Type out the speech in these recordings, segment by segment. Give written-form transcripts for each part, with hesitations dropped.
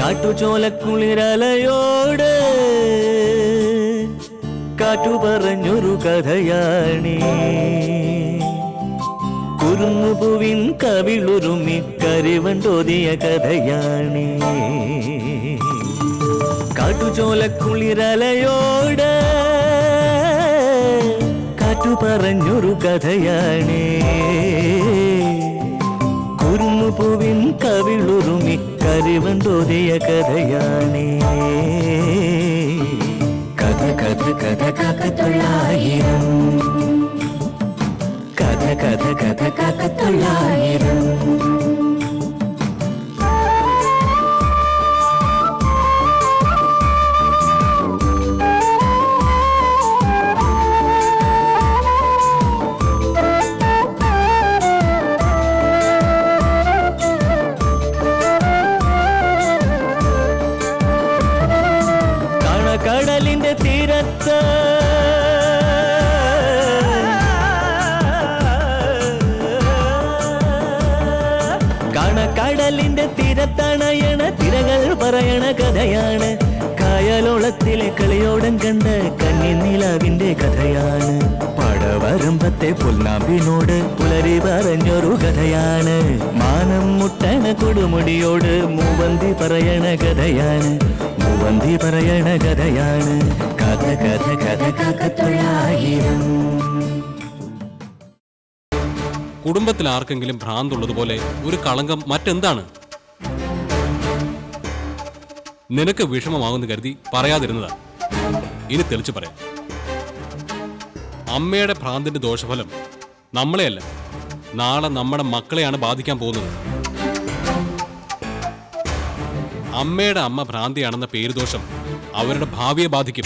കാട്ടുചോലക്കുളിരലയോട് കാറ്റു പറഞ്ഞൊരു കഥയാണീ. കുരുന്നുപൂവിൻ കവിളുരുമി കരിവണ്ടോതിയ കഥയാണീ. കാട്ടുചോലക്കുളിരലയോട് കാറ്റു പറഞ്ഞൊരു കഥയാണീ. കുരുന്നുപൂവിൻ കവിളുരുമി കരിവണ്ടോതിയ കഥയാണീ. കഥ കഥ കഥ കാക്കത്തൊള്ളായിരം, കഥ കഥ കഥ കാക്കത്തൊള്ളായിരം. കടലിന്റെ തീരത്ത് കടലിന്റെ തീരത്തണയണ തിരകൾ പറയണ കഥയാണ്. കായലോളത്തിലെ കളിയോടം കണ്ട കന്നിനിലാവിന്റെ കഥയാണ്. പടവരമ്പത്തെ പുൽനാമ്പിനോട് പുലരി പറഞ്ഞൊരു കഥയാണ്. മാനം മുട്ടണ കൊടുമുടിയോട് മൂവന്തി പറയണ കഥയാണ്. മൂവന്തി പറയണ കഥയാണ്. കഥ കഥ കഥ കാക്കത്തൊള്ളായിരം. കുടുംബത്തിൽ ആർക്കെങ്കിലും ഭ്രാന്തുള്ളതുപോലെ ഒരു കളങ്കം മറ്റെന്താണ്? നിനക്ക് വിഷമമാകുന്ന കരുതി പറയാതിരുന്നതാ. ഇനി തെളിച്ചു പറയാം. അമ്മയുടെ ഭ്രാന്തിന്റെ ദോഷഫലം നമ്മളെയല്ല, നാളെ നമ്മുടെ മക്കളെയാണ് ബാധിക്കാൻ പോകുന്നത്. അമ്മയുടെ അമ്മ ഭ്രാന്തിയാണെന്ന പേരുദോഷം അവരുടെ ഭാവിയെ ബാധിക്കും.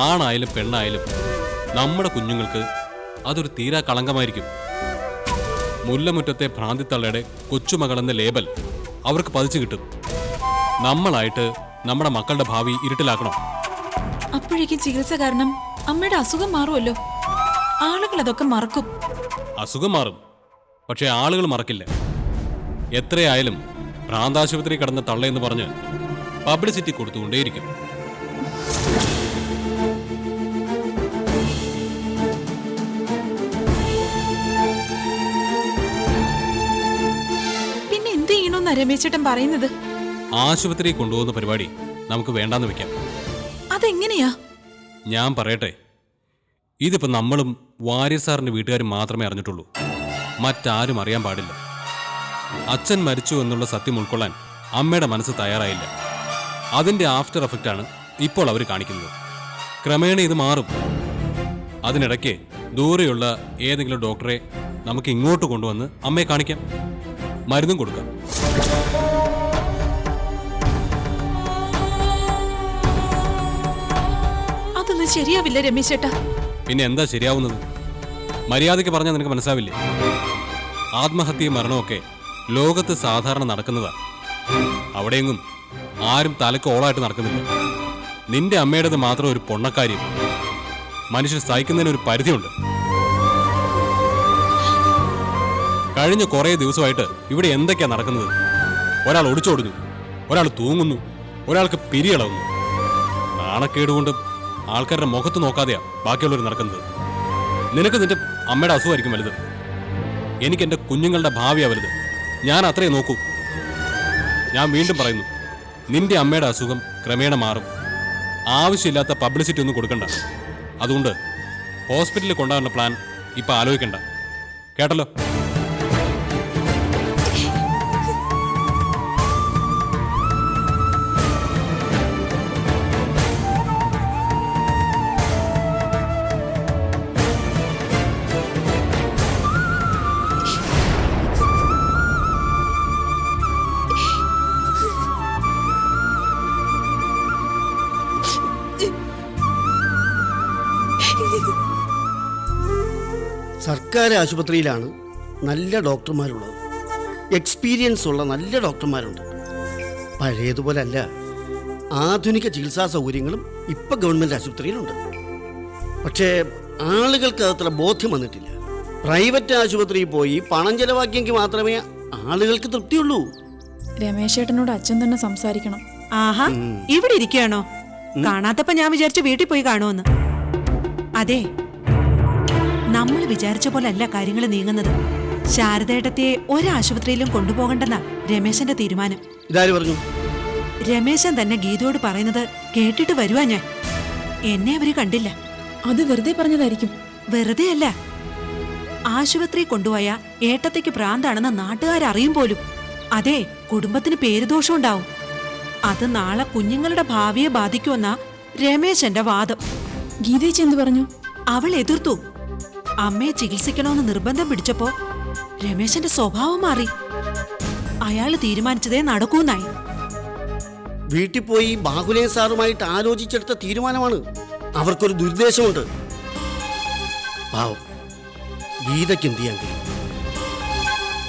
ആണായാലും പെണ്ണായാലും നമ്മുടെ കുഞ്ഞുങ്ങൾക്ക് അതൊരു തീരാ കളങ്കമായിരിക്കും. മുല്ലമുറ്റത്തെ ഭ്രാന്തിത്തള്ളയുടെ കൊച്ചുമകളെന്ന ലേബൽ അവർക്ക് പതിച്ചു കിട്ടും. നമ്മളായിട്ട് നമ്മുടെ മക്കളുടെ ഭാവി ഇരുട്ടിലാക്കണം. അപ്പോഴേക്കും ചികിത്സ കാരണം അമ്മയുടെ അസുഖം മാറുമല്ലോ. ആളുകൾ അതൊക്കെ മറക്കും. അസുഖം മാറും, പക്ഷെ ആളുകൾ മറക്കില്ല. എത്രയായാലും ഭ്രാന്താശുപത്രി കടന്ന തള്ളയെന്ന് പറഞ്ഞ് പബ്ലിസിറ്റി കൊടുത്തുകൊണ്ടേയിരിക്കും. പിന്നെ എന്ത് ചെയ്യണമെന്നാ രമേശേട്ടൻ പറയുന്നത്? ആശുപത്രി കൊണ്ടുപോകുന്ന പരിപാടി നമുക്ക് വേണ്ടാന്ന് വെക്കാം. അതെങ്ങനെയാ? ഞാൻ പറയട്ടെ, ഇതിപ്പോ നമ്മളും വാര്യർ സാറിന്റെ വീട്ടുകാരും മാത്രമേ അറിഞ്ഞിട്ടുള്ളൂ. മറ്റാരും അറിയാൻ പാടില്ല. അച്ഛൻ മരിച്ചു എന്നുള്ള സത്യം ഉൾക്കൊള്ളാൻ അമ്മയുടെ മനസ്സ് തയ്യാറായില്ല. അതിന്റെ ആഫ്റ്റർ എഫക്റ്റാണ് ഇപ്പോൾ അവർ കാണിക്കുന്നത്. ക്രമേണ ഇത് മാറും. അതിനിടയ്ക്ക് ദൂരെയുള്ള ഏതെങ്കിലും ഡോക്ടറെ നമുക്ക് ഇങ്ങോട്ട് കൊണ്ടുവന്ന് അമ്മയെ കാണിക്കാം, മരുന്നും കൊടുക്കാം. അതൊന്നും ശരിയാവില്ല രമേശേട്ടാ. പിന്നെ എന്താ ശരിയാവുന്നത്? മര്യാദയ്ക്ക് പറഞ്ഞാൽ നിനക്ക് മനസ്സിലാവില്ലേ? ആത്മഹത്യയും മരണമൊക്കെ ലോകത്ത് സാധാരണ നടക്കുന്നതാ. അവിടെയെങ്ങും ആരും തലക്ക് ഓളായിട്ട് നടക്കുന്നില്ല. നിന്റെ അമ്മയുടേത് മാത്രം ഒരു പൊണ്ണക്കാര്യം. മനുഷ്യൻ സഹിക്കുന്നതിന് ഒരു പരിധിയുണ്ട്. കഴിഞ്ഞ കുറേ ദിവസമായിട്ട് ഇവിടെ എന്തൊക്കെയാ നടക്കുന്നത്? ഒരാൾ ഒടിച്ചോടുന്നു, ഒരാൾ തൂങ്ങുന്നു, ഒരാൾക്ക് പിരിയളവുന്നു. നാണക്കേടുകൊണ്ട് ആൾക്കാരുടെ മുഖത്ത് നോക്കാതെയാ ബാക്കിയുള്ളവർ നടക്കുന്നത്. നിനക്ക് നിന്റെ അമ്മയുടെ അസുഖമായിരിക്കും വലുത്. എനിക്ക് എൻ്റെ കുഞ്ഞുങ്ങളുടെ ഭാവിയാ വലുത്. ഞാൻ അത്രേ നോക്കൂ. ഞാൻ വീണ്ടും പറയുന്നു, നിന്റെ അമ്മയുടെ അസുഖം ക്രമേണ മാറും. ആവശ്യമില്ലാത്ത പബ്ലിസിറ്റി ഒന്നും കൊടുക്കണ്ട. അതുകൊണ്ട് ഹോസ്പിറ്റലിൽ കൊണ്ടുപോകുന്ന പ്ലാൻ ഇപ്പം ആലോചിക്കണ്ട. കേട്ടല്ലോ? സർക്കാർ ആശുപത്രിയിലാണ് നല്ല ഡോക്ടർമാരുള്ളത്. എക്സ്പീരിയൻസ് ഉള്ള നല്ല ഡോക്ടർമാരുണ്ട്. പഴയതുപോലെ അല്ല, ആധുനിക ചികിത്സാ സൗകര്യങ്ങളും ഇപ്പം ഗവൺമെൻറ് ആശുപത്രിയിലുണ്ട്. പക്ഷേ ആളുകൾക്ക് അത്ര ബോധ്യം വന്നിട്ടില്ല. പ്രൈവറ്റ് ആശുപത്രിയിൽ പോയി പണം ചെലവാക്കിയെങ്കിൽ മാത്രമേ ആളുകൾക്ക് തൃപ്തിയുള്ളൂ. രമേശേട്ടനോട് അച്ഛൻ തന്നെ സംസാരിക്കണം. ആഹാ, ഇവിടെ ഇരിക്കുകയാണോ? കാണാത്തപ്പോ ഞാൻ വിചാരിച്ചു വീട്ടിൽ പോയി കാണുമെന്ന്. അതെ, നമ്മൾ വിചാരിച്ച പോലെ അല്ല കാര്യങ്ങൾ നീങ്ങുന്നത്. ശാരദേട്ടത്തെ ഒരാശുപത്രിയിലും കൊണ്ടുപോകണ്ടെന്നാ രമേശന്റെ തീരുമാനം. ഇതാര് പറഞ്ഞു? രമേശൻ തന്നെ ഗീതയോട് പറയുന്നത് കേട്ടിട്ട് വരുവാ ഞാൻ. എന്നെ അവര് കണ്ടില്ല. അത് വെറുതെ പറഞ്ഞതായിരിക്കും. വെറുതെ അല്ല, ആശുപത്രി കൊണ്ടുപോയ ഏട്ടത്തേക്ക് ഭ്രാന്താണെന്ന് നാട്ടുകാരറിയും പോലും. അതെ, കുടുംബത്തിന് പേരുദോഷം ഉണ്ടാവും. അത് നാളെ കുഞ്ഞുങ്ങളുടെ ഭാവിയെ ബാധിക്കുമെന്നാ രമേശന്റെ വാദം. ഗീതേച്ചി എന്ത് പറഞ്ഞു? അവൾ എതിർത്തു. അമ്മയെ ചികിത്സിക്കണമെന്ന് നിർബന്ധം പിടിച്ചപ്പോ രമേശന്റെ സ്വഭാവം മാറി. അയാള് തീരുമാനിച്ചതേ നടക്കൂന്നായി. വീട്ടിൽ പോയി ബാഹുലേ സാറുമായിട്ട് ആലോചിച്ചെടുത്ത തീരുമാനമാണ്. അവർക്കൊരു ദുരുദ്ദേശമുണ്ട്. പാവം, ഗീതയ്ക്ക് എന്ത് ചെയ്യാൻ കഴിയും?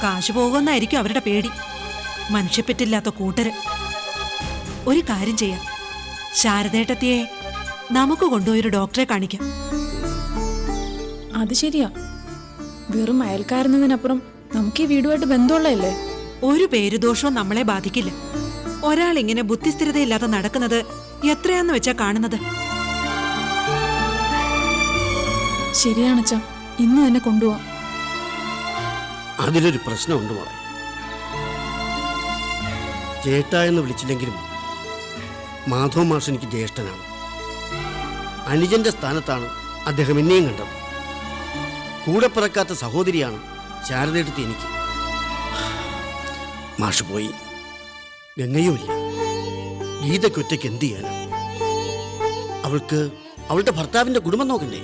കാശ് പോകുമെന്നായിരിക്കും അവരുടെ പേടി. മനുഷ്യപ്പെറ്റില്ലാത്ത കൂട്ടര്. ഒരു കാര്യം ചെയ്യാം, ശാരദേട്ടത്തിയെ നമുക്ക് കൊണ്ടുപോയൊരു ഡോക്ടറെ കാണിക്കാം. അത് ശരിയാ. വെറും അയൽക്കാരെന്നതിനപ്പുറം നമുക്ക് ഈ വീടുമായിട്ട് ബന്ധമുള്ളതല്ലേ. ഒരു പേരുദോഷവും നമ്മളെ ബാധിക്കില്ല. ഒരാൾ ഇങ്ങനെ ബുദ്ധിസ്ഥിരതയില്ലാതെ നടക്കുന്നത് എത്രയാന്ന് വെച്ചാ കാണുന്നത്. ശരിയാണച്ചാ, ഇന്ന് തന്നെ കൊണ്ടുപോവാം. അതിലൊരു പ്രശ്നമുണ്ട് മോളെ. ചേട്ട എന്ന് വിളിച്ചില്ലെങ്കിലും മാധവ മാഷ് എനിക്ക് ജ്യേഷ്ഠനാണ്. അനുജന്റെ സ്ഥാനത്താണ് അദ്ദേഹം എന്നെയും കണ്ടത്. കൂടെ പിറക്കാത്ത സഹോദരിയാണ് ശാരദയെടുത്ത് എനിക്ക്. മാഷ് പോയി, ഗംഗയുമില്ല. ഗീതയ്ക്കൊറ്റയ്ക്ക് എന്ത് ചെയ്യാനാണ്? അവൾക്ക് അവളുടെ ഭർത്താവിന്റെ കുടുംബം നോക്കണ്ടേ?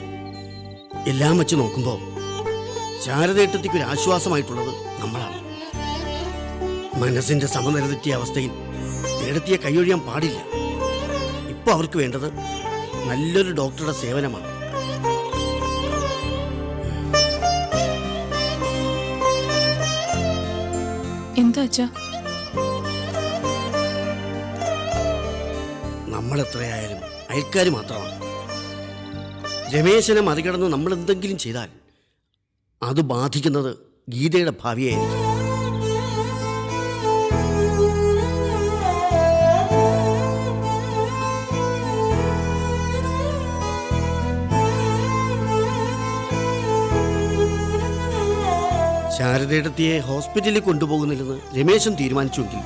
എല്ലാം വെച്ച് നോക്കുമ്പോൾ ശാരദേട്ടത്തിക്ക് ഒരു ആശ്വാസമായിട്ടുള്ളത് നമ്മളാണ്. മനസ്സിന്റെ സമനില തെറ്റിയ അവസ്ഥയിൽ ഏടത്തിയെ കൈയൊഴിയാൻ പാടില്ല. ഇപ്പൊ അവർക്ക് വേണ്ടത് നല്ലൊരു ഡോക്ടറുടെ സേവനമാണ്. എന്താ അച്ഛാ? നമ്മളെത്രയായാലും അയൽക്കാർ മാത്രമാണ്. രമേശനെ മറികടന്ന് നമ്മൾ എന്തെങ്കിലും ചെയ്താൽ അത് ബാധിക്കുന്നത് ഗീതയുടെ ഭാവിയായിരിക്കും. ശാരദയിടത്തിയെ ഹോസ്പിറ്റലിൽ കൊണ്ടുപോകുന്നില്ലെന്ന് രമേശൻ തീരുമാനിച്ചുവെങ്കിൽ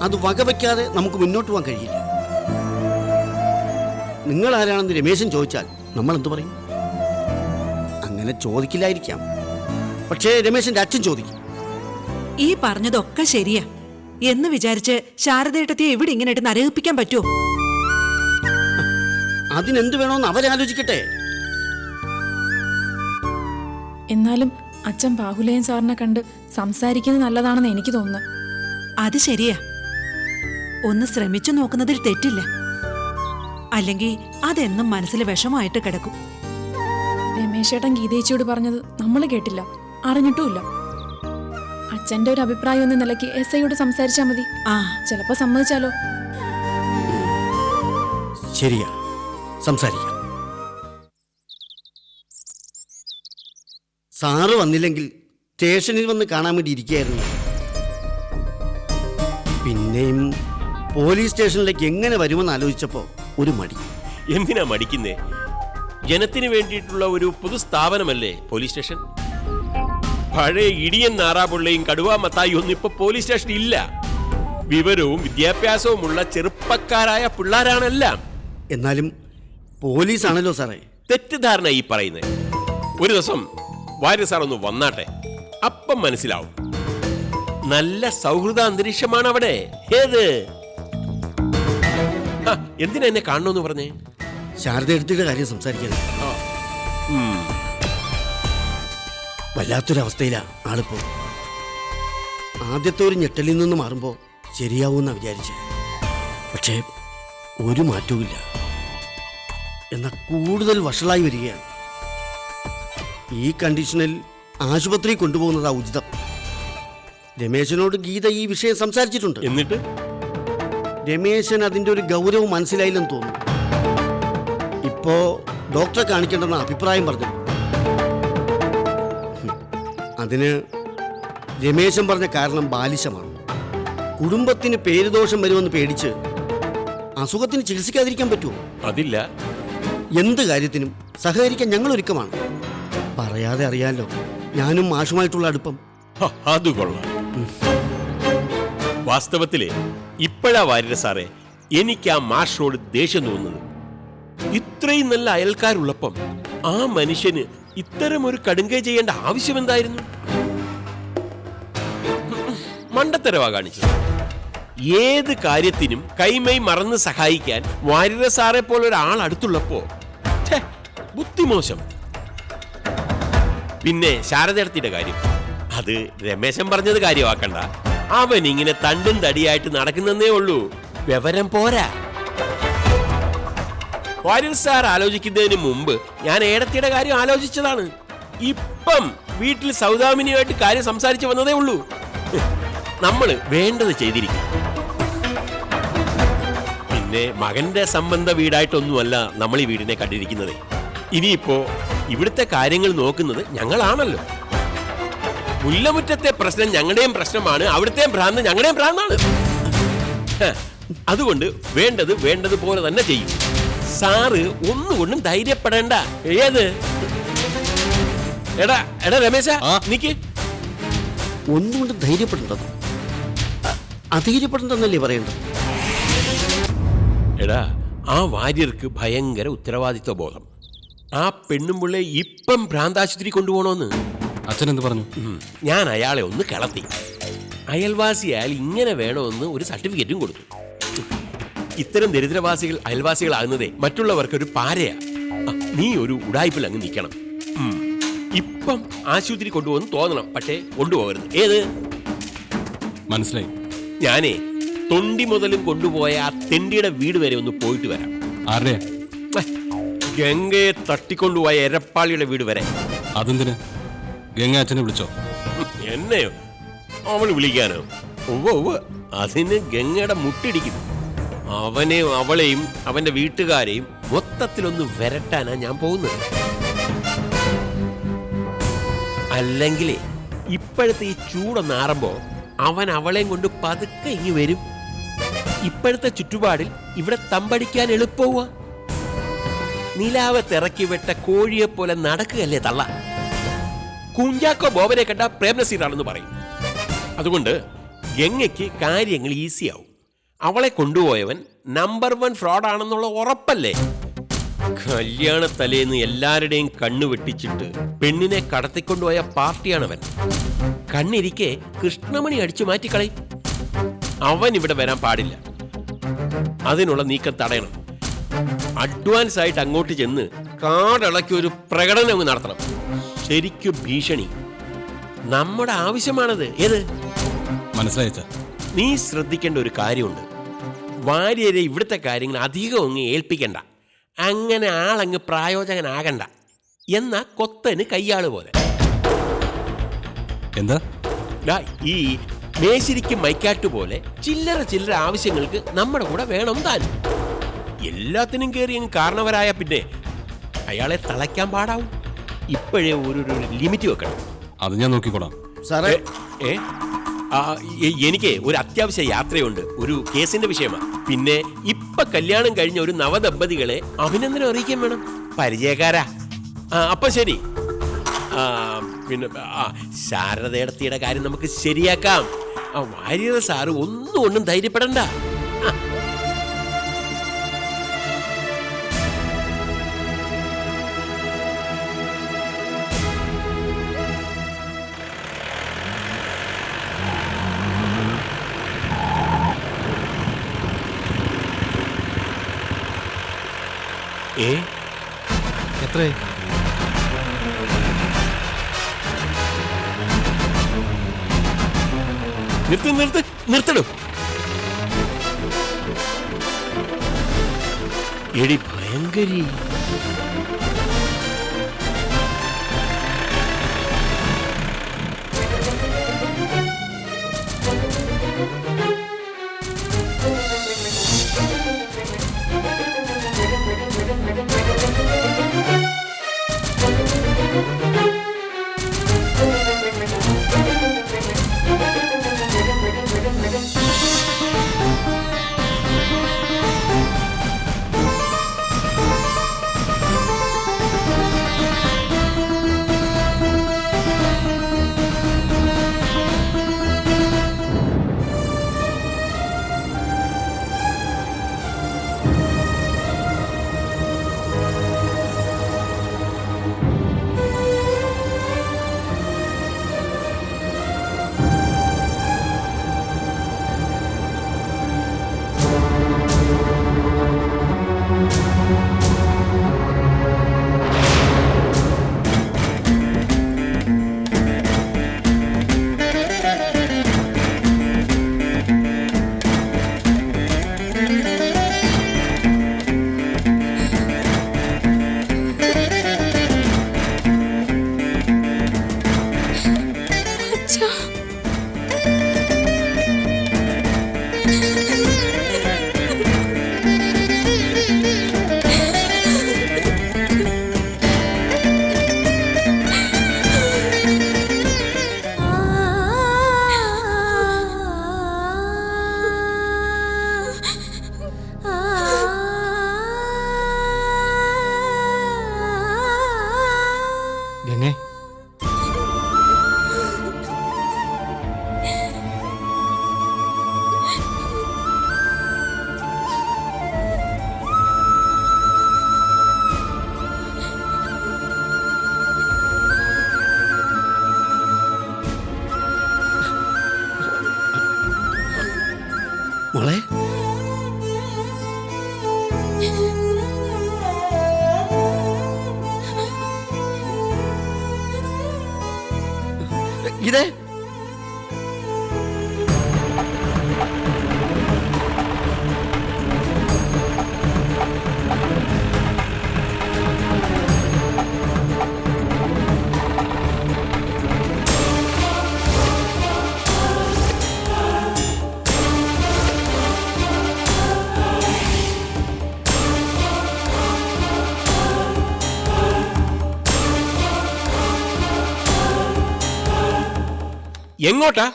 അത് വകവയ്ക്കാതെ നമുക്ക് മുന്നോട്ട് പോകാൻ കഴിയില്ല. നിങ്ങൾ ആരാണെന്ന് രമേശൻ ചോദിച്ചാൽ നമ്മൾ എന്തു പറയും? അങ്ങനെ ചോദിക്കില്ലായിരിക്കാം, പക്ഷേ രമേശന്റെ അച്ഛൻ ചോദിക്കും. ഈ പറഞ്ഞതൊക്കെ ശരിയാ എന്ന് വിചാരിച്ച് ശാരദേട്ടത്തെ ഇവിടെ ഇങ്ങനെ ഇട്ട് നരകിപ്പിക്കാൻ പറ്റുമോ? അതിനെന്ത് വേണമെന്ന് അവരാലോചിക്കട്ടെ. എന്നാലും അച്ഛൻ ബാഹുലയൻ സാറിനെ കണ്ട് സംസാരിക്കുന്നത് നല്ലതാണെന്ന് എനിക്ക് തോന്നുന്നു. അത് ശരിയാ, ഒന്ന് ശ്രമിച്ചു നോക്കുന്നതിൽ തെറ്റില്ല. അല്ലെങ്കിൽ അതെന്നും മനസ്സിൽ വിഷമമായിട്ട് കിടക്കും. രമേശേട്ടൻ ഗീതേച്ചിയോട് പറഞ്ഞത് നമ്മൾ കേട്ടില്ല, അറിഞ്ഞിട്ടുമില്ല. അച്ഛന്റെ ഒരു അഭിപ്രായം എന്ന നിലയ്ക്ക് SIയോട് സംസാരിച്ചാൽ മതി. ആ, ചിലപ്പോ സമ്മതിച്ചാലോ? ശരിയാ, സംസാരിക്കാം. സാറ് വന്നില്ലെങ്കിൽ സ്റ്റേഷനിൽ വന്ന് കാണാൻ വേണ്ടി ഇരിക്കുകയായിരുന്നു. പിന്നെയും പോലീസ് സ്റ്റേഷനിലേക്ക് എങ്ങനെ വരുമെന്ന് ആലോചിച്ചപ്പോൾ ഒരു മടി. എന്തിനാ മടിക്കുന്നേ? ജനത്തിന് വേണ്ടിയിട്ടുള്ള ഒരു പൊതുസ്ഥാപനമല്ലേ പോലീസ് സ്റ്റേഷൻ. പഴയ ഇടിയൻ നാറാപുള്ളയും കടുവാ മത്തായി ഒന്നും ഇപ്പൊ പോലീസ് സ്റ്റേഷൻ ഇല്ല. വിവരവും വിദ്യാഭ്യാസവുമുള്ള ചെറുപ്പക്കാരായ പിള്ളേരാണെല്ലാം. എന്നാലും പോലീസാണല്ലോ സാറേ. തെറ്റിദ്ധാരണ ഈ പറയുന്നത്. ഒരു ദിവസം വാര്യ സാർ ഒന്ന് വന്നാട്ടെ, അപ്പം മനസ്സിലാവും. നല്ല സൗഹൃദ അന്തരീക്ഷമാണ് അവിടെ. ഏത് എന്തിനാ എന്നെ കാണണമെന്ന് പറഞ്ഞേ? ശാരദ എടുത്തിട്ട് കാര്യം സംസാരിക്കാൻ വല്ലാത്തൊരവസ്ഥയിലാ ആളിപ്പോ. ആദ്യത്തെ ഒരു ഞെട്ടലിൽ നിന്ന് മാറുമ്പോൾ ശരിയാവുമെന്നാ വിചാരിച്ചേ. പക്ഷേ ഒരു മാറ്റവുമില്ല. എന്നാൽ കൂടുതൽ വഷളായി വരികയാണ്. ഈ കണ്ടീഷനിൽ ആശുപത്രി കൊണ്ടുപോകുന്നതാ ഉചിതം. രമേശനോട് ഗീത ഈ വിഷയം സംസാരിച്ചിട്ടുണ്ട്. എന്നിട്ട് രമേശൻ അതിൻ്റെ ഒരു ഗൗരവം മനസ്സിലായില്ലെന്ന് തോന്നുന്നു. ഇപ്പോ ഡോക്ടറെ കാണിക്കേണ്ടെന്ന അഭിപ്രായം പറഞ്ഞു. അതിന് രമേശൻ പറഞ്ഞ കാരണം ബാലിശമാണ്. കുടുംബത്തിന് പേരുദോഷം വരുമെന്ന് പേടിച്ച് അസുഖത്തിന് ചികിത്സിക്കാതിരിക്കാൻ പറ്റുമോ? അതില്ല. എന്ത് കാര്യത്തിനും സഹകരിക്കാൻ ഞങ്ങൾ ഒരുക്കമാണ്. പറയാതെ അറിയാലോ ഞാനും മാഷുമായിട്ടുള്ള അടുപ്പം. അത് കൊള്ളാം. വാസ്തവത്തില് ഇപ്പോഴാ വാര്യര സാറേ എനിക്ക് ആ മാഷോട് ദേഷ്യം തോന്നുന്നത്. ഇത്രയും നല്ല അയൽക്കാരുള്ളപ്പം ആ മനുഷ്യന് ഇത്തരം ഒരു കടുങ്കൈ ചെയ്യേണ്ട ആവശ്യം എന്തായിരുന്നു? മണ്ടത്തരവാ കാണിച്ചത്. ഏത് കാര്യത്തിനും കൈമൈ മറന്ന് സഹായിക്കാൻ വാര്യര സാറെ പോലെ ഒരാൾ അടുത്തുള്ളപ്പോ ബുദ്ധിമോശം. പിന്നെ ശാരദയുടെ കാര്യം, അത് രമേശൻ പറഞ്ഞത് കാര്യമാക്കണ്ട. അവൻ ഇങ്ങനെ തണ്ടും തടിയായിട്ട് നടക്കുന്നേ ഉള്ളൂ, വിവരം പോരാ. വാര്യർ സാർ ആലോചിക്കുന്നതിന് മുമ്പ് ഞാൻ ഏടത്തിയുടെ കാര്യം ആലോചിച്ചതാണ്. ഇപ്പം വീട്ടിൽ സൗദാമിനിയുമായിട്ട് കാര്യം സംസാരിച്ചു വന്നതേ ഉള്ളൂ. നമ്മൾ വേണ്ടത് ചെയ്തിരിക്കും. പിന്നെ മകന്റെ സംബന്ധ വീടായിട്ടൊന്നുമല്ല നമ്മൾ ഈ വീടിനെ കണ്ടിരിക്കുന്നത്. ഇനിയിപ്പോ ഇവിടുത്തെ കാര്യങ്ങൾ നോക്കുന്നത് ഞങ്ങളാണല്ലോ. മുല്ലമുറ്റത്തെ പ്രശ്നം ഞങ്ങളുടെയും പ്രശ്നമാണ്, അവിടുത്തെ ഭ്രാന്ത് ഞങ്ങളുടെയും ഭ്രാന്താണ്. അതുകൊണ്ട് വേണ്ടത് പോലെ തന്നെ ചെയ്യും. സാറ് ഒന്നുകൊണ്ടും ധൈര്യപ്പെടേണ്ട. ഏത് എടാ രമേശ, നിക്ക്. ഒന്നുകൊണ്ടും ധൈര്യപ്പെടേണ്ടത് അധൈര്യപ്പെടേണ്ടെന്നല്ലേ പറയേണ്ടത്? എടാ, ആ വാര്യർക്ക് ഭയങ്കര ഉത്തരവാദിത്വ ബോധം. ആ പെണ്ണും പിള്ളെ ഇപ്പം ഭ്രാന്താശുപത്രി കൊണ്ടുപോകണമെന്ന് അച്ഛൻ എന്ത് പറഞ്ഞു? ഞാൻ അയാളെ ഒന്ന് കിളത്തി. അയൽവാസിയായാൽ ഇങ്ങനെ വേണമെന്ന് ഒരു സർട്ടിഫിക്കറ്റും കൊടുത്തു. ഇത്തരം ദരിദ്രവാസികൾ അയൽവാസികളാകുന്നതേ മറ്റുള്ളവർക്കൊരു പാരയാ. നീ ഒരു ഉടായ്പിൽ അങ്ങ് നിൽക്കണം. ഇപ്പം ആശുപത്രി കൊണ്ടുപോകുന്നു തോന്നണം, പക്ഷേ കൊണ്ടുപോകരുത്. ഏത് മനസ്സിലായി. ഞാനേ തൊണ്ടി മുതലും കൊണ്ടുപോയ ആ തെണ്ടിയുടെ വീട് വരെ ഒന്ന് പോയിട്ട് വരാം. ആരുടെ? ഗംഗയെ തട്ടിക്കൊണ്ടുപോയ എരപ്പാളിയുടെ വീട് വരെ. അതെന്തിന്? ഗംഗ അച്ഛനെ വിളിച്ചോ? എന്നെയോ? അവള് വിളിക്കാനോ? ഉവ്വ്, അതിന് ഗംഗയുടെ മുട്ടിടിക്കുന്നു. അവനെയും അവളെയും അവന്റെ വീട്ടുകാരെയും മൊത്തത്തിലൊന്ന് വരട്ടാനാ ഞാൻ പോകുന്നത്. അല്ലെങ്കിലേ ഇപ്പോഴത്തെ ഈ ചൂടൊന്നാറുമ്പോ അവൻ അവളെയും കൊണ്ട് പതുക്കെ ഇങ്ങ് വരും. ഇപ്പോഴത്തെ ചുറ്റുപാടിൽ ഇവിടെ തമ്പടിക്കാൻ എളുപ്പവുക. നിലാവത്തിറക്കി വിട്ട കോഴിയെ പോലെ നടക്കുകയല്ലേ തള്ള. കുഞ്ചാക്കോ ബോബനെ കണ്ട പ്രേംനസീറാണെന്ന് പറയും. അതുകൊണ്ട് ഗംഗയ്ക്ക് കാര്യങ്ങൾ ഈസിയാവും. അവളെ കൊണ്ടുപോയവൻ നമ്പർ 1 ഫ്രോഡാണെന്നുള്ള ഉറപ്പല്ലേ. കല്യാണ തലേന്ന് എല്ലാവരുടെയും കണ്ണു വെട്ടിച്ചിട്ട് പെണ്ണിനെ കടത്തിക്കൊണ്ടുപോയ പാർട്ടിയാണവൻ. കണ്ണിരിക്കെ കൃഷ്ണമണി അടിച്ചു മാറ്റിക്കളയും. അവൻ ഇവിടെ വരാൻ പാടില്ല. അതിനുള്ള നീക്കം തടയണം. അഡ്വാൻസ് ആയിട്ട് അങ്ങോട്ട് ചെന്ന് കാടിളക്കി ഒരു പ്രകടനം അങ്ങ് നടത്തണം. ശരിക്കും ഭീഷണി. നമ്മുടെ ആവശ്യമാണത്. ഏത്? മനസ്സിലായിച്ച. നീ ശ്രദ്ധിക്കേണ്ട ഒരു കാര്യമുണ്ട്. വാര്യരെ ഇവിടുത്തെ കാര്യങ്ങൾ അധികം അങ്ങ് ഏൽപ്പിക്കണ്ട. അങ്ങനെ ആളങ്ങ് പ്രായോജകനാകണ്ട. എന്നാ കൊത്തന് കയ്യാള് പോലെ. എന്താ? ഈ മേശിരിക്കും മൈക്കാട്ട് പോലെ ചില്ലറ ആവശ്യങ്ങൾക്ക് നമ്മുടെ കൂടെ വേണം താൻ. എല്ലാത്തിനും കയറി അങ്ങ് കാരണവരായ പിന്നെ അയാളെ തളയ്ക്കാൻ പാടാവും. ഇപ്പോഴേ ഒരു ലിമിറ്റ് വെക്കണം. അത് ഞാൻ നോക്കിക്കോളാം സാറേ. എനിക്ക് ഒരു അത്യാവശ്യ യാത്രയുണ്ട്. ഒരു കേസിന്റെ വിഷയമാണ്. പിന്നെ ഇപ്പൊ കല്യാണം കഴിഞ്ഞ ഒരു നവദമ്പതികളെ അഭിനന്ദനം അറിയിക്കാൻ വേണം. പരിചയക്കാരാ. അപ്പൊ ശരി. പിന്നെ ശാരദയുടെ കാര്യം നമുക്ക് ശരിയാക്കാം. വാര്യർ സാറ് ഒന്നും ധൈര്യപ്പെടണ്ട. എത്രേ? നിർത്തണം. എടി ഭയങ്കരി. ഇതേ എങ്ങോട്ടാ?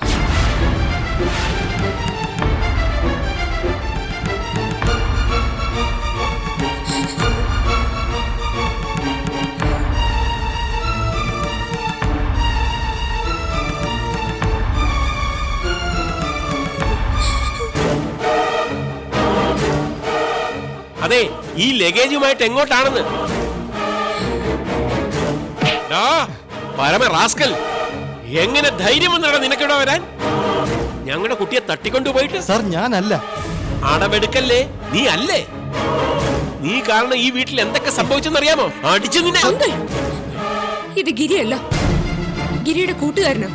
അതെ, ഈ ലഗേജുമായിട്ട് എങ്ങോട്ടാണെന്ന്. പരമ റാസ്കൽ, എങ്ങനെ ധൈര്യം വന്നിടാ നിനക്കിവിടെ വരാൻ? ഞങ്ങളുടെ കുട്ടിയെ തട്ടിക്കൊണ്ടുപോയിട്ട്. സാർ ഞാനല്ല. അടവെടുക്കല്ലേ, നീ അല്ലേ? നീ കാരണം ഈ വീട്ടിൽ എന്തൊക്കെ സംഭവിച്ചെന്നറിയാമോ? അടിച്ചു നിന്നെ. ഇത് ഗിരിയല്ല, ഗിരിയുടെ കൂട്ടുകാരനാ.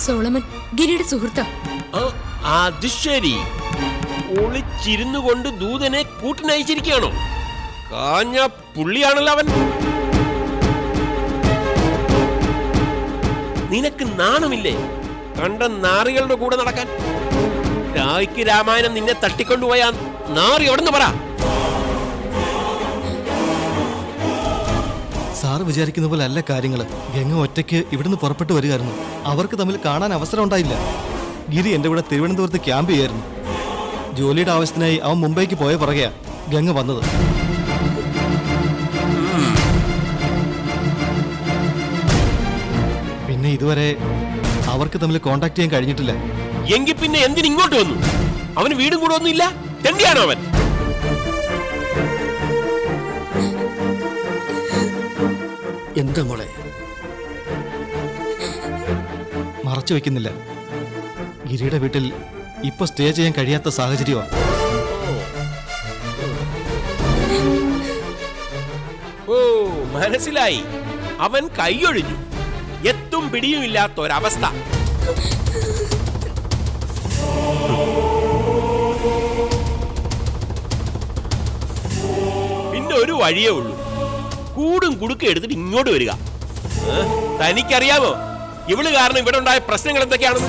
സോളമൻ ഗിരിയുടെ സുഹൃത്താ. അത് ശരി. ഒളിച്ചിരുന്നു കൊണ്ട് ദൂതനെ കൂട്ടിനയച്ചിരിക്കുകയാണോ? കാഞ്ഞ പുള്ളിയാണല്ലോ അവൻ. നിനക്ക് നാണമില്ലേ കണ്ട നാറികളുടെ കൂടെ നടക്കാൻ? രായ്ക്ക് രാമായണം നിന്നെ തട്ടിക്കൊണ്ടുപോയാ നാറി എവിടെന്ന് പറ. സാർ വിചാരിക്കുന്ന പോലെ അല്ല കാര്യങ്ങള്. ഗംഗ ഒറ്റയ്ക്ക് ഇവിടുന്ന് പുറപ്പെട്ടു വരികയായിരുന്നു. അവർക്ക് തമ്മിൽ കാണാൻ അവസരം ഉണ്ടായില്ല. ഗിരി എന്റെ കൂടെ തിരുവനന്തപുരത്ത് ക്യാമ്പ് ചെയ്യായിരുന്നു. ജോലിയുടെ ആവശ്യത്തിനായി അവൻ മുംബൈക്ക് പോയ പുറകെയാ ഗംഗ വന്നത്. പിന്നെ ഇതുവരെ അവർക്ക് തമ്മിൽ കോണ്ടാക്ട് ചെയ്യാൻ കഴിഞ്ഞിട്ടില്ല. എങ്കിൽ പിന്നെ എന്തിന് ഇങ്ങോട്ട് വന്നു? അവന് വീടും കൂടെ ഒന്നുമില്ല, തെണ്ടിയാണോ അവൻ? എന്താ മോളെ? മറച്ചു വെക്കുന്നില്ല. ഗിരിയുടെ വീട്ടിൽ ഇപ്പൊ സ്റ്റേ ചെയ്യാൻ കഴിയാത്ത സാഹചര്യമാണ്. ഓ, മനസ്സിലായി. അവൻ കൈയൊഴിഞ്ഞു. എത്തും പിടിയുമില്ലാത്ത ഒരവസ്ഥ. പിന്നെ ഒരു വഴിയേ ഉള്ളൂ. കൂടും കുടുക്ക എടുത്തിട്ട് ഇങ്ങോട്ട് വരിക. തനിക്കറിയാമോ ഇവള് കാരണം ഇവിടെ ഉണ്ടായ പ്രശ്നങ്ങൾ എന്തൊക്കെയാണെന്ന്?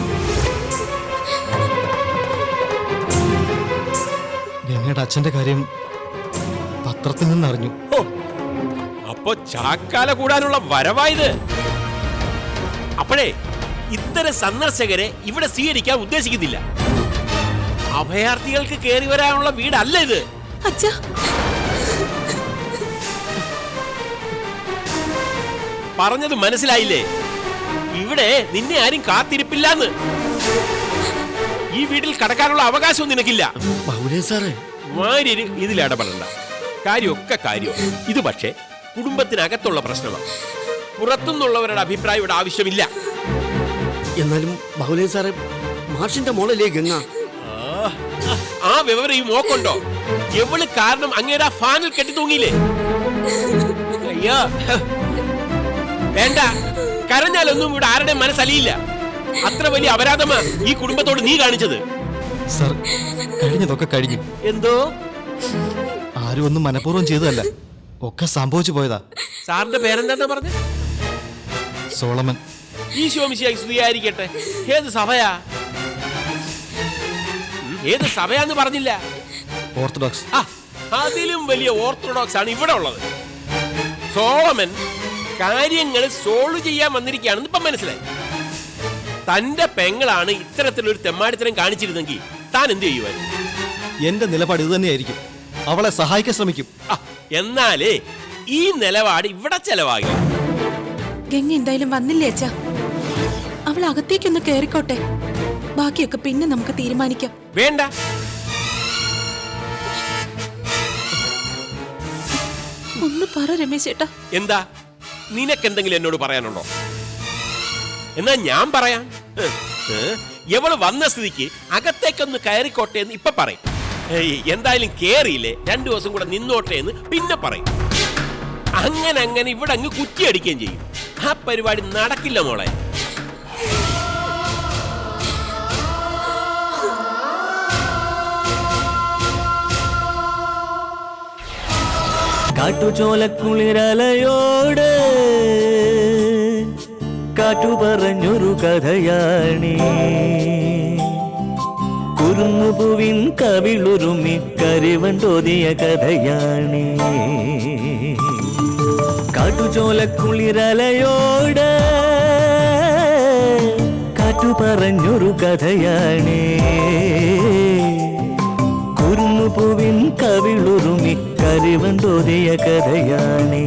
ഗംഗയുടെ അച്ഛന്റെ കാര്യം പത്രത്തിൽ നിന്നറിഞ്ഞു. അപ്പൊ ചാക്കാല കൂടാനുള്ള വരവായത്. അപ്പോഴേ ഇത്തരം സന്ദർശകരെ ഇവിടെ സ്വീകരിക്കാൻ ഉദ്ദേശിക്കുന്നില്ല. അഭയാർത്ഥികൾക്ക് കയറി വരാനുള്ള വീടല്ല ഇത്. അച്ഛാ, പറഞ്ഞത് മനസ്സിലായില്ലേ? ഇവിടെ നിന്നെ ആരും കാത്തിരിപ്പില്ലാന്ന്. ഈ വീട്ടിൽ കടക്കാനുള്ള അവകാശവും നിനക്കില്ല. സാറേ, വാര്യര് ഇതിൽ ഇടപെടണ്ട. കാര്യമൊക്കെ കാര്യം. ഇത് പക്ഷേ കുടുംബത്തിനകത്തുള്ള പ്രശ്നമാണ്. പുറത്തുനിന്നുള്ളവരുടെ അഭിപ്രായം ഇവിടെ ആവശ്യമില്ല. എന്നാലും ബാഹുലേ സാറേ, മാഷിന്റെ മോളല്ലേ ഗംഗ? ആ വിവരം ഈ മോക്കുണ്ടോ? എവള് കാരണം അങ്ങേരാ ഫാനിൽ കെട്ടി തൂങ്ങിയില്ലേ? അയ്യോ, വേണ്ട. കരഞ്ഞാലൊന്നും ഇവിടെ ആരുടെ മനസ്സലിയില്ല. അത്ര വലിയ അപരാധമാ ഈ കുടുംബത്തോട് നീ കാണിച്ചത്. സർ, കഴിഞ്ഞതൊക്കെ കഴിഞ്ഞു. എന്തോ? ആരും ഒന്നും മനഃപൂർവ്വം ചെയ്തതല്ല, ഒക്കെ സംഭവിച്ചു പോയതാ. സാറിന്റെ പേരെന്താ പറഞ്ഞ? സോളമൻ. ഈശോ മിശിഹായി സ്തുതിയായിരിക്കട്ടെ. ഏത് സഭയാ? ഏത് സഭയാന്ന് പറഞ്ഞില്ല. ഓർത്തഡോക്സ്. അതിലും വലിയ ഓർത്തഡോക്സ് ആണ് ഇവിടെ ഉള്ളത്. സോളമൻ കാര്യങ്ങൾ സോൾവ് ചെയ്യാൻ വന്നിരിക്കുകയാണെന്ന് ഇപ്പം മനസ്സിലായി. തന്റെ പെങ്ങളാണ് ഇത്തരത്തിലൊരു തെമ്മാടിത്തരം കാണിച്ചിരുന്നെങ്കിൽ താൻ എന്ത് ചെയ്യുവാൻ? എന്റെ നിലപാട് ഇത് തന്നെയായിരിക്കും. അവളെ സഹായിക്കാൻ ശ്രമിക്കും. എന്നാലേ ഈ നിലപാട് ഇവിടെ ചെലവാകില്ല. ഗംഗ എന്തായാലും വന്നില്ലേ അച്ഛാ? അവൾ അകത്തേക്കൊന്ന് കേറിക്കോട്ടെ. ബാക്കിയൊക്കെ പിന്നെ നമുക്ക് തീരുമാനിക്കാം. വേണ്ട. ഒന്ന് പറ രമേശ് ചേട്ടാ. എന്താ? നിനക്കെന്തെങ്കിലും എന്നോട് പറയാനുണ്ടോ? എന്നാ ഞാൻ പറയാം. എവള് വന്ന സ്ഥിതിക്ക് അകത്തേക്കൊന്ന് കയറിക്കോട്ടെ എന്ന് ഇപ്പൊ പറയും. എന്തായാലും കേറിയില്ലേ 2 ദിവസം കൂടെ നിന്നോട്ടെ എന്ന് പിന്നെ പറയും. അങ്ങനെ ഇവിടെ അങ്ങ് കുറ്റിയടിക്കുകയും ചെയ്യും. ആ പരിപാടി നടക്കില്ല മോളെ. കാട്ടുചോലക്കുളിരലയോട് കാറ്റു പറഞ്ഞൊരു കഥയാണി, കുരുന്നുപൂവിൻ കവിളുരുമി കരിവൻ തോതിയ കഥയാണി. കാട്ടുചോലക്കുളിരലയോട് കാറ്റു പറഞ്ഞൊരു കഥയാണി, കുരുന്നുപൂവിൻ കവിളുരുമി കരിവൻ തോതിയ കഥയാണി.